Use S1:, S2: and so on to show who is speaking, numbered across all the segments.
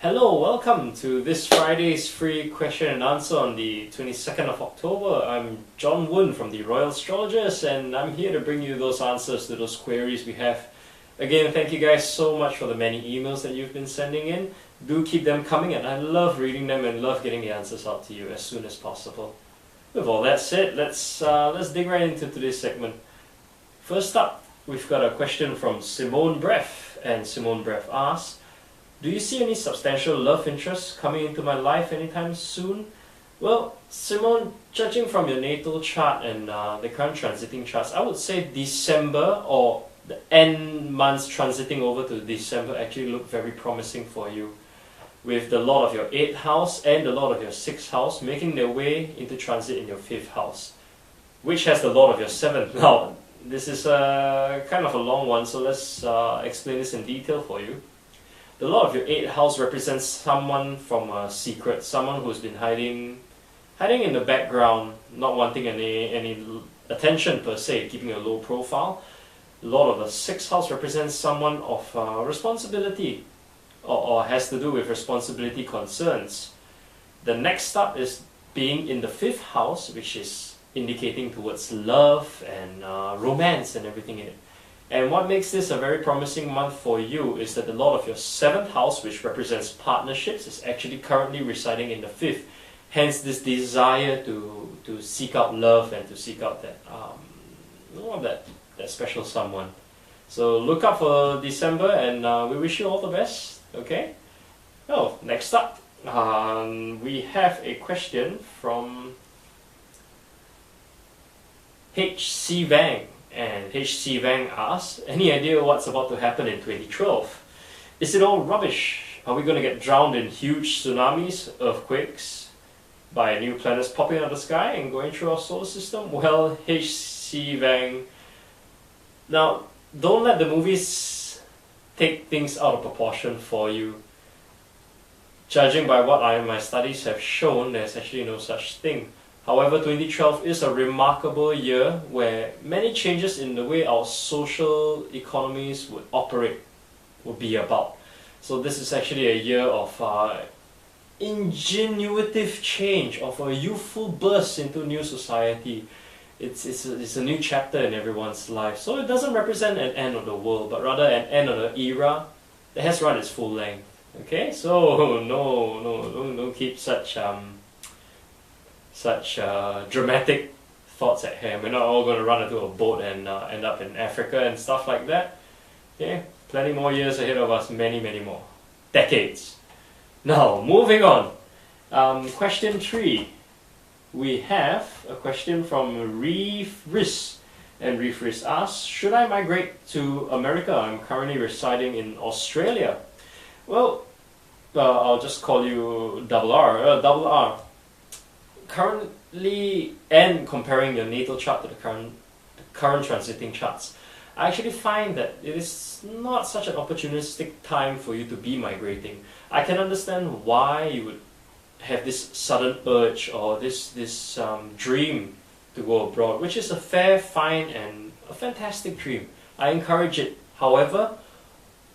S1: Hello, welcome to this Friday's free question and answer on the 22nd of October. I'm Jon Woon from the Royal Astrologers, and I'm here to bring you those answers to those queries we have. Again, thank you guys so much for the many emails that you've been sending in. Do keep them coming, and I love reading them and love getting the answers out to you as soon as possible. With all that said, let's dig right into today's segment. First up, we've got a question from Simone Breff, and Simone Breff asks, do you see any substantial love interests coming into my life anytime soon? Well, Simone, judging from your natal chart and the current transiting charts, I would say December or the end months transiting over to December actually look very promising for you, with the Lord of your 8th house and the Lord of your 6th house making their way into transit in your 5th house, which has the Lord of your 7th. Now, this is kind of a long one, so let's explain this in detail for you. The Lord of your 8th house represents someone from a secret, someone who's been hiding in the background, not wanting any attention per se, keeping a low profile. The Lord of the 6th house represents someone of responsibility, or has to do with responsibility concerns. The next up is being in the 5th house, which is indicating towards love and romance and everything in it. And what makes this a very promising month for you is that the Lord of your 7th house, which represents partnerships, is actually currently residing in the 5th. Hence this desire to seek out love and to seek out that special someone. So look out for December, and we wish you all the best, okay? Oh, next up, we have a question from H.C. Vang. And H.C. Vang asks, any idea what's about to happen in 2012? Is it all rubbish? Are we going to get drowned in huge tsunamis, earthquakes, by new planets popping out of the sky and going through our solar system? Well, H.C. Vang, now don't let the movies take things out of proportion for you. Judging by what my studies have shown, there's actually no such thing. However, 2012 is a remarkable year where many changes in the way our social economies would operate would be about. So this is actually a year of ingenuitive change, of a youthful burst into new society. It's a new chapter in everyone's life. So it doesn't represent an end of the world, but rather an end of the era that has run its full length. Okay, so don't keep such dramatic thoughts at hand. We're not all going to run into a boat and end up in Africa and stuff like that. Okay, plenty more years ahead of us, many more. Decades. Now, moving on. Question 3. We have a question from Reef Riz. And Reef Riz asks, should I migrate to America? I'm currently residing in Australia. Well, I'll just call you Double R. Currently, and comparing your natal chart to the current transiting charts, I actually find that it is not such an opportunistic time for you to be migrating. I can understand why you would have this sudden urge or this dream to go abroad, which is a fair, fine, and a fantastic dream. I encourage it. However,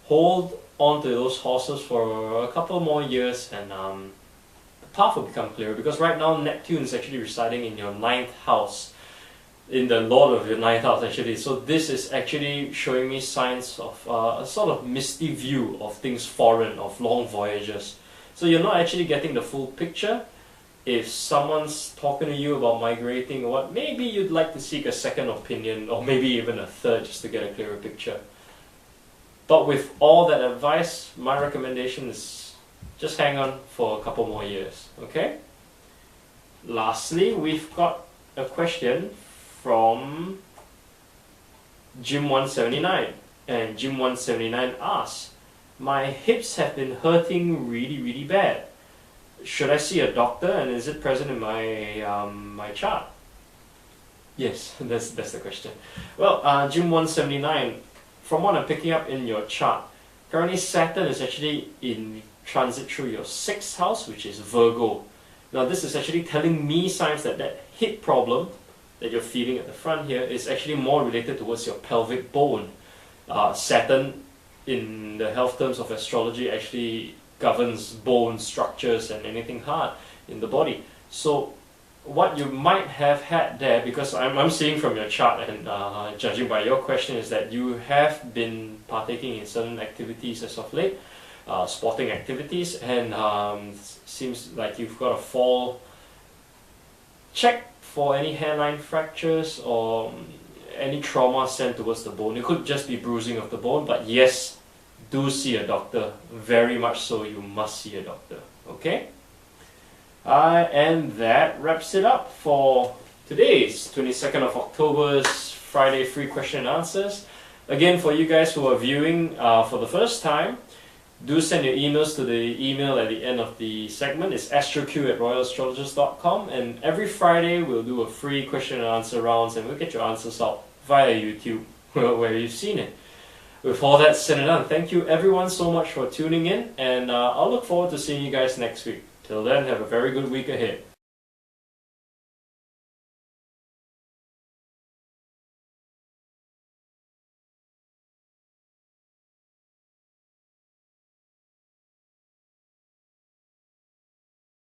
S1: hold on to those horses for a couple more years, and path will become clearer, because right now Neptune is actually residing in your 9th house, in the Lord of your 9th house actually. So this is actually showing me signs of a sort of misty view of things foreign, of long voyages. So you're not actually getting the full picture. If someone's talking to you about migrating or what, maybe you'd like to seek a second opinion, or maybe even a third, just to get a clearer picture. But with all that advice, my recommendation is just hang on for a couple more years, okay? Lastly, we've got a question from Jim179. And Jim179 asks, my hips have been hurting really bad. Should I see a doctor, and is it present in my chart? Yes, that's the question. Well, Jim179, from what I'm picking up in your chart, currently Saturn is actually in transit through your 6th house, which is Virgo. Now this is actually telling me signs that hip problem that you're feeling at the front here is actually more related towards your pelvic bone. Saturn, in the health terms of astrology, actually governs bone structures and anything hard in the body. So what you might have had there, because I'm seeing from your chart and judging by your question, is that you have been partaking in certain activities as of late, sporting activities, and seems like you've got a fall. Check for any hairline fractures or any trauma sent towards the bone. It could just be bruising of the bone, but yes, do see a doctor. Very much so, you must see a doctor. Okay? And that wraps it up for today's 22nd of October's Friday free question and answers. Again, for you guys who are viewing for the first time, do send your emails to the email at the end of the segment. It's astroq@royalastrologers.com, and every Friday we'll do a free question and answer rounds, and we'll get your answers out via YouTube where you've seen it. With all that said and done, thank you everyone so much for tuning in, and I'll look forward to seeing you guys next week. Till then, have a very good week ahead.